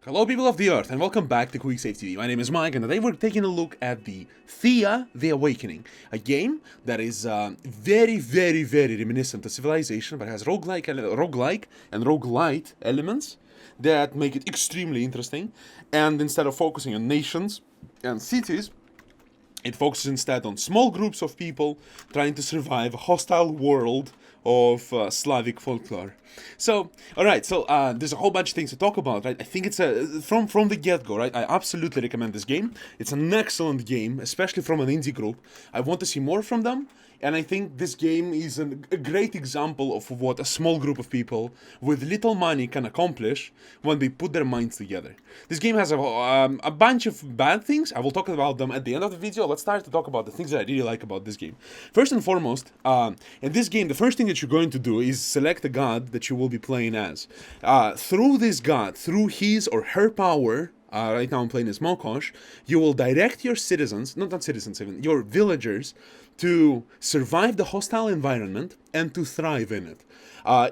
Hello people of the earth and welcome back to Quick Save TV. My name is Mike and today we're taking a look at the Thea, The Awakening, a game that is very reminiscent to Civilization but has roguelike and roguelite elements that make it extremely interesting. And instead of focusing on nations and cities, it focuses instead on small groups of people trying to survive a hostile world of Slavic folklore. So, alright, there's a whole bunch of things to talk about, right? I think it's from the get-go, right? I absolutely recommend this game. It's an excellent game, especially from an indie group. I want to see more from them, and I think this game is a great example of what a small group of people with little money can accomplish when they put their minds together. This game has a bunch of bad things. I will talk about them at the end of the video. Let's start to talk about the things that I really like about this game. First and foremost, in this game, the first thing that you're going to do is select a god that you will be playing as. Through this god, through his or her power, right now I'm playing as Mokosh, you will direct your citizens, not citizens even, your villagers, to survive the hostile environment and to thrive in it.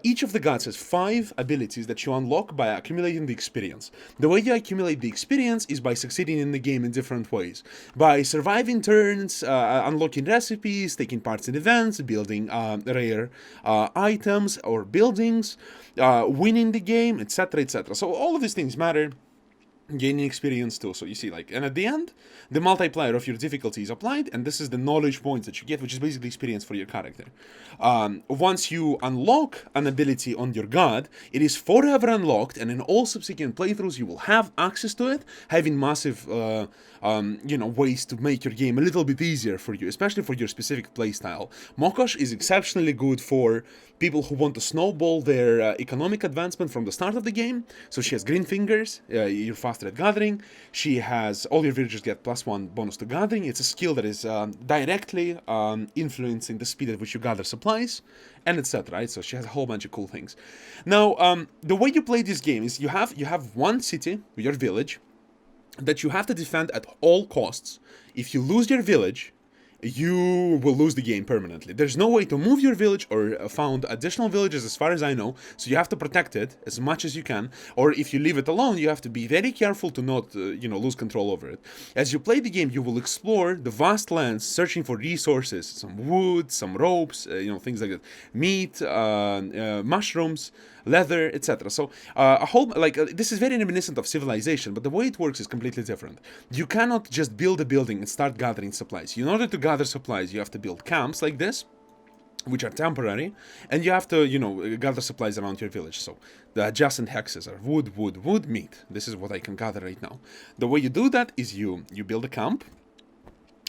Each of the gods has 5 abilities that you unlock by accumulating the experience. The way you accumulate the experience is by succeeding in the game in different ways. By surviving turns, unlocking recipes, taking parts in events, building rare items or buildings, winning the game, etc, etc. So all of these things matter. Gaining experience too, so you see, and at the end, the multiplier of your difficulty is applied, and this is the knowledge points that you get, which is basically experience for your character. Once you unlock an ability on your god, it is forever unlocked, and in all subsequent playthroughs, you will have access to it, having massive, ways to make your game a little bit easier for you, especially for your specific playstyle. Mokosh is exceptionally good for people who want to snowball their economic advancement from the start of the game. So she has green fingers, you're faster at gathering. She has, all your villagers get +1 bonus to gathering. It's a skill that is directly influencing the speed at which you gather supplies, and etc. Right? So she has a whole bunch of cool things. Now, the way you play this game is you have one city, your village, that you have to defend at all costs. If you lose your village, you will lose the game permanently. There's no way to move your village or found additional villages as far as I know, so you have to protect it as much as you can, or if you leave it alone, you have to be very careful to not, lose control over it. As you play the game, you will explore the vast lands, searching for resources, some wood, some ropes, things like that, meat, mushrooms, leather, etc. So this is very reminiscent of Civilization, but the way it works is completely different. You cannot just build a building and start gathering supplies. In order to gather supplies, you have to build camps like this, which are temporary, and you have to, gather supplies around your village. So the adjacent hexes are wood, meat. This is what I can gather right now. The way you do that is you build a camp,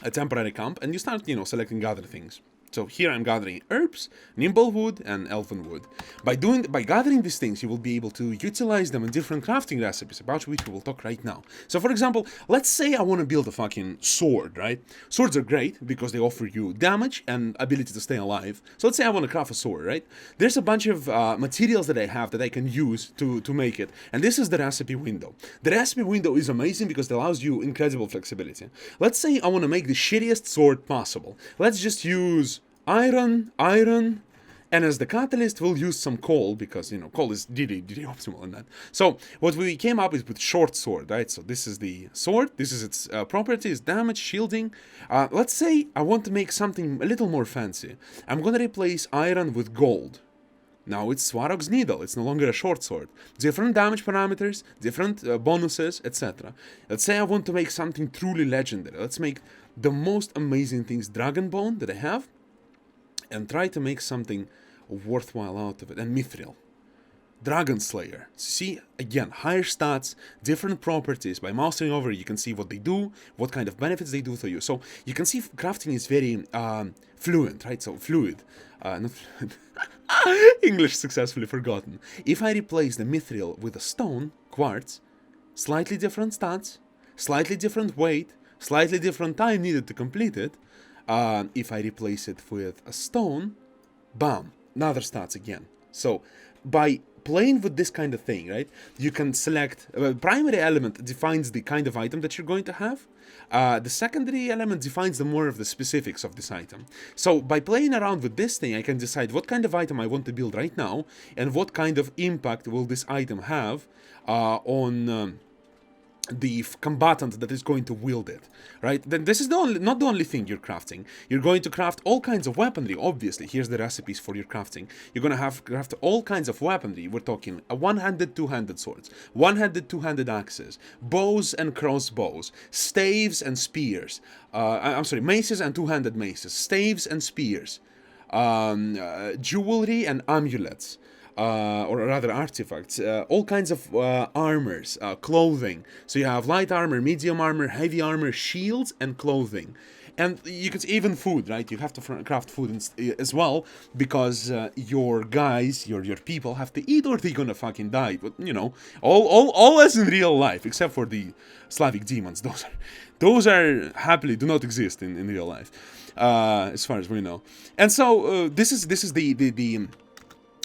a temporary camp, and you start, selecting gather things. So here I'm gathering herbs, nimble wood, and elven wood. By gathering these things, you will be able to utilize them in different crafting recipes, about which we will talk right now. So for example, let's say I want to build a fucking sword, right? Swords are great because they offer you damage and ability to stay alive. So let's say I want to craft a sword, right? There's a bunch of materials that I have that I can use to make it. And this is the recipe window. The recipe window is amazing because it allows you incredible flexibility. Let's say I want to make the shittiest sword possible. Let's just use iron, and as the catalyst, we'll use some coal, because, coal is really optimal in that. So, what we came up with short sword, right? So, this is the sword, this is its properties, damage, shielding. Let's say I want to make something a little more fancy. I'm gonna replace iron with gold. Now it's Swarog's Needle, it's no longer a short sword. Different damage parameters, different bonuses, etc. Let's say I want to make something truly legendary. Let's make the most amazing things, Dragon Bone, that I have, and try to make something worthwhile out of it. And Mithril, Dragon Slayer. See, again, higher stats, different properties. By mousing over, you can see what they do, what kind of benefits they do to you. So you can see crafting is very fluent, right? So fluid. Not fluid. English successfully forgotten. If I replace the Mithril with a stone, quartz, slightly different stats, slightly different weight, slightly different time needed to complete it. If I replace it with a stone, bam, another stats again. So by playing with this kind of thing, right, you can select, primary element defines the kind of item that you're going to have. The secondary element defines the more of the specifics of this item. So by playing around with this thing, I can decide what kind of item I want to build right now, and what kind of impact will this item have on combatant that is going to wield it, right? Then this is not the only thing you're crafting. You're going to craft all kinds of weaponry. Obviously, here's the recipes for your crafting. You're going to have craft all kinds of weaponry. We're talking a one-handed, two-handed swords, one-handed, two-handed axes, bows and crossbows, staves and spears. I'm sorry, maces and two-handed maces, staves and spears, jewelry and amulets, or rather artifacts, all kinds of armors, clothing. So you have light armor, medium armor, heavy armor, shields, and clothing. And you can even food, right? You have to craft food as well, because your guys, your people have to eat, or they're gonna fucking die. But you know, all as in real life, except for the Slavic demons. Those are happily do not exist in real life, as far as we know. And so this is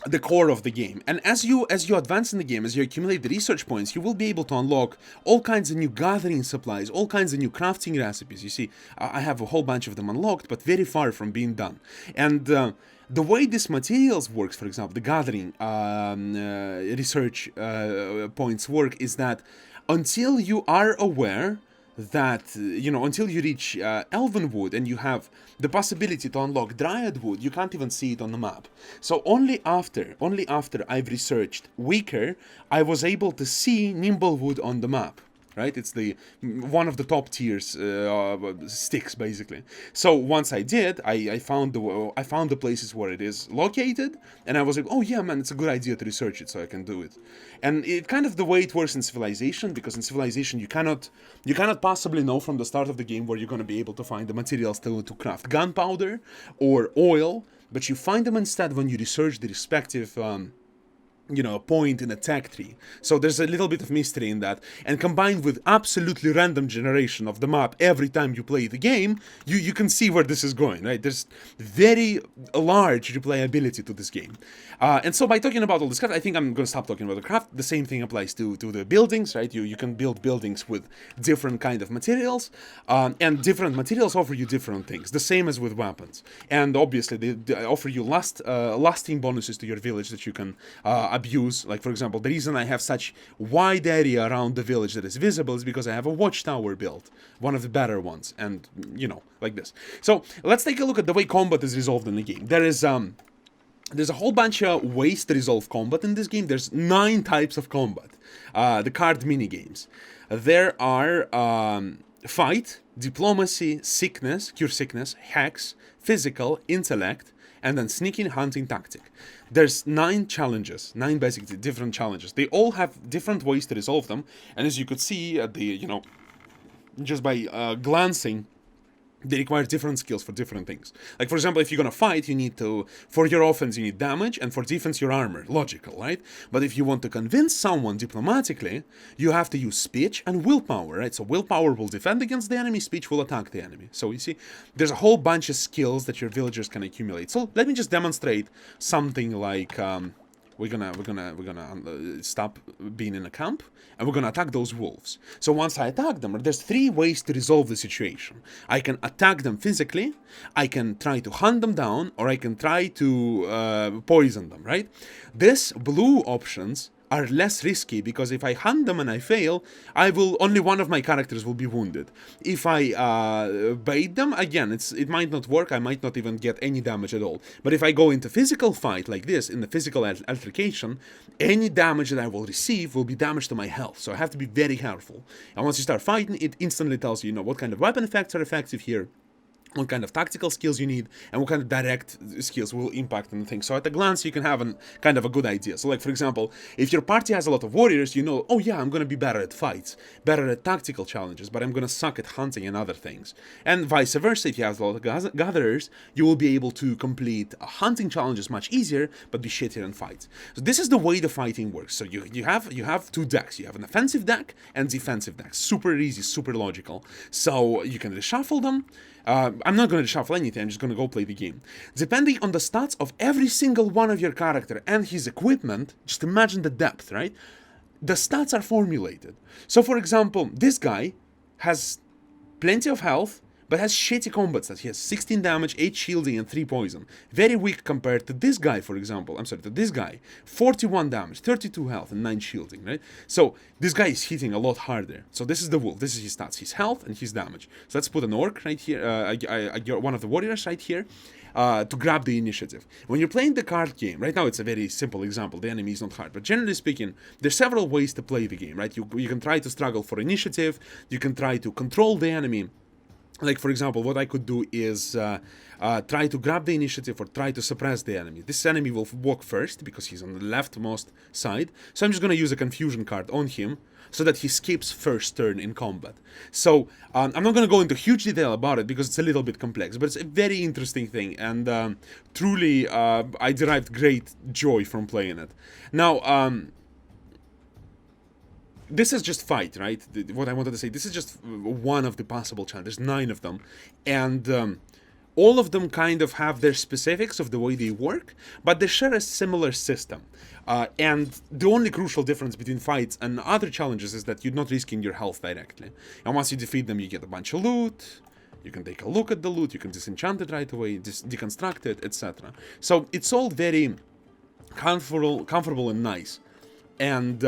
the core of the game. And as you advance in the game, as you accumulate the research points, you will be able to unlock all kinds of new gathering supplies, all kinds of new crafting recipes. You see, I have a whole bunch of them unlocked, but very far from being done. And the way this materials works, for example, the gathering research points work, is that until you are aware that, you know, until you reach Elvenwood and you have the possibility to unlock Dryadwood, you can't even see it on the map. So only after I've researched Weaker, I was able to see Nimblewood on the map. Right, it's the one of the top tiers sticks, basically. So once I did, I found the places where it is located, and I was like, oh yeah, man, it's a good idea to research it so I can do it. And it kind of the way it works in Civilization, because in Civilization you cannot possibly know from the start of the game where you're going to be able to find the materials to craft gunpowder or oil, but you find them instead when you research the respective you know, a point in a tech tree. So there's a little bit of mystery in that. And combined with absolutely random generation of the map every time you play the game, you can see where this is going, right? There's very large replayability to this game. And so by talking about all this craft, I think I'm going to stop talking about the craft. The same thing applies to the buildings, right? You can build buildings with different kind of materials, and different materials offer you different things. The same as with weapons. And obviously they offer you lasting bonuses to your village that you can abuse. Like, for example, the reason I have such wide area around the village that is visible is because I have a watchtower built, one of the better ones, and you know, like this. So let's take a look at the way combat is resolved in the game. There's a whole bunch of ways to resolve combat in this game. There's 9 types of combat. The card mini games. There are fight, diplomacy, sickness, cure sickness, hex, physical, intellect, and then sneaking, hunting, tactic. There's 9 challenges, 9 basically different challenges. They all have different ways to resolve them, and as you could see at the, you know, just by glancing, they require different skills for different things. Like, for example, if you're gonna fight, you need to, for your offense, you need damage, and for defense, your armor. Logical, right? But if you want to convince someone diplomatically, you have to use speech and willpower, right? So willpower will defend against the enemy, speech will attack the enemy. So you see, there's a whole bunch of skills that your villagers can accumulate. So let me just demonstrate something like, we're gonna stop being in a camp, and we're gonna attack those wolves. So once I attack them, there's 3 ways to resolve the situation. I can attack them physically, I can try to hunt them down, or I can try to poison them, right? This blue options are less risky, because if I hunt them and I fail, only one of my characters will be wounded. If I bait them, again, it might not work, I might not even get any damage at all. But if I go into physical fight like this, in the physical altercation, any damage that I will receive will be damage to my health, so I have to be very careful. And once you start fighting, it instantly tells you, you know, what kind of weapon effects are effective here, what kind of tactical skills you need, and what kind of direct skills will impact on the thing. So at a glance, you can have kind of a good idea. So like, for example, if your party has a lot of warriors, you know, oh yeah, I'm going to be better at fights, better at tactical challenges, but I'm going to suck at hunting and other things. And vice versa, if you have a lot of gatherers, you will be able to complete hunting challenges much easier, but be shittier in fights. So this is the way the fighting works. So you have 2 decks. You have an offensive deck and defensive deck. Super easy, super logical. So you can reshuffle them. I'm not going to shuffle anything, I'm just going to go play the game. Depending on the stats of every single one of your character and his equipment, just imagine the depth, right? The stats are formulated. So for example, this guy has plenty of health, but has shitty combat stats. He has 16 damage, 8 shielding, and 3 poison. Very weak compared to this guy, for example. I'm sorry, to this guy. 41 damage, 32 health, and 9 shielding, right? So this guy is hitting a lot harder. So this is the wolf. This is his stats, his health and his damage. So let's put an orc right here, one of the warriors right here. To grab the initiative. When you're playing the card game, right now it's a very simple example, the enemy is not hard, but generally speaking, there's several ways to play the game, right? You can try to struggle for initiative, you can try to control the enemy. Like, for example, what I could do is try to grab the initiative or try to suppress the enemy. This enemy will walk first because he's on the leftmost side, so I'm just going to use a confusion card on him so that he skips first turn in combat. So I'm not going to go into huge detail about it because it's a little bit complex, but it's a very interesting thing, and truly I derived great joy from playing it. Now, this is just fight, right? What I wanted to say, this is just one of the possible challenges. There's 9 of them, and all of them kind of have their specifics of the way they work, but they share a similar system. And the only crucial difference between fights and other challenges is that you're not risking your health directly. And once you defeat them, you get a bunch of loot, you can take a look at the loot, you can disenchant it right away, deconstruct it, etc. So it's all very comfortable and nice. And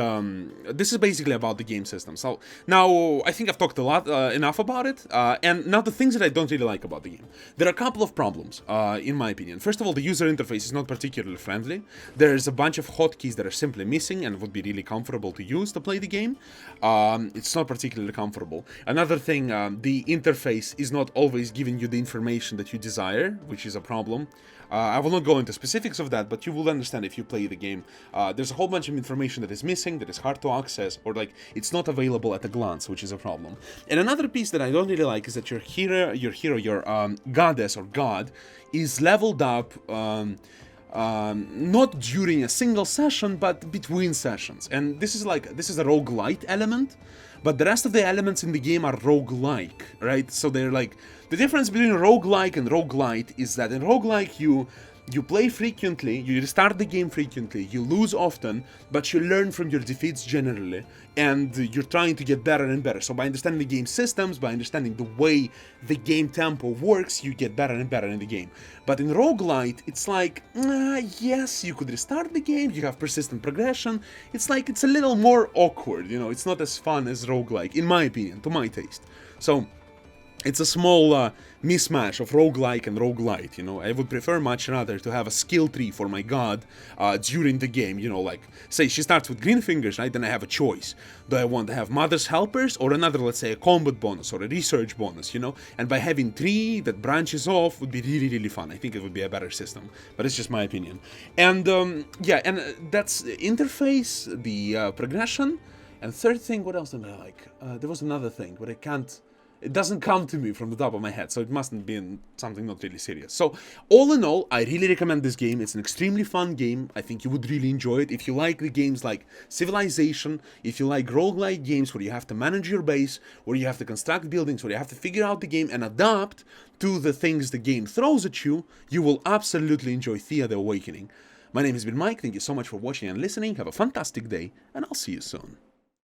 this is basically about the game system. So now I think I've talked a lot enough about it. And now the things that I don't really like about the game. There are a couple of problems, in my opinion. First of all, the user interface is not particularly friendly. There's a bunch of hotkeys that are simply missing and would be really comfortable to use to play the game. It's not particularly comfortable. Another thing, the interface is not always giving you the information that you desire, which is a problem. I will not go into specifics of that, but you will understand if you play the game. There's a whole bunch of information that is missing, that is hard to access, or like it's not available at a glance, which is a problem. And another piece that I don't really like is that your goddess or god is leveled up not during a single session, but between sessions. And this is a roguelite element, but the rest of the elements in the game are roguelike, right? So they're like, the difference between roguelike and roguelite is that in roguelike you play frequently, you restart the game frequently, you lose often, but you learn from your defeats generally, and you're trying to get better and better. So by understanding the game systems, by understanding the way the game tempo works, you get better and better in the game. But in roguelite, it's like, yes, you could restart the game, you have persistent progression, it's like, it's a little more awkward, you know, it's not as fun as roguelike, in my opinion, to my taste. So it's a small mismatch of roguelike and roguelite, you know. I would prefer much rather to have a skill tree for my god during the game, you know, like, say she starts with green fingers, right, then I have a choice. Do I want to have Mother's Helpers or another, let's say, a combat bonus or a research bonus, you know? And by having 3 that branches off would be really, really fun. I think it would be a better system, but it's just my opinion. And, yeah, and that's the interface, the progression, and third thing, what else did I like? There was another thing, but it doesn't come to me from the top of my head, so it mustn't be something not really serious. So, all in all, I really recommend this game. It's an extremely fun game. I think you would really enjoy it. If you like the games like Civilization, if you like roguelike games where you have to manage your base, where you have to construct buildings, where you have to figure out the game and adapt to the things the game throws at you, you will absolutely enjoy Thea the Awakening. My name has been Mike. Thank you so much for watching and listening. Have a fantastic day, and I'll see you soon.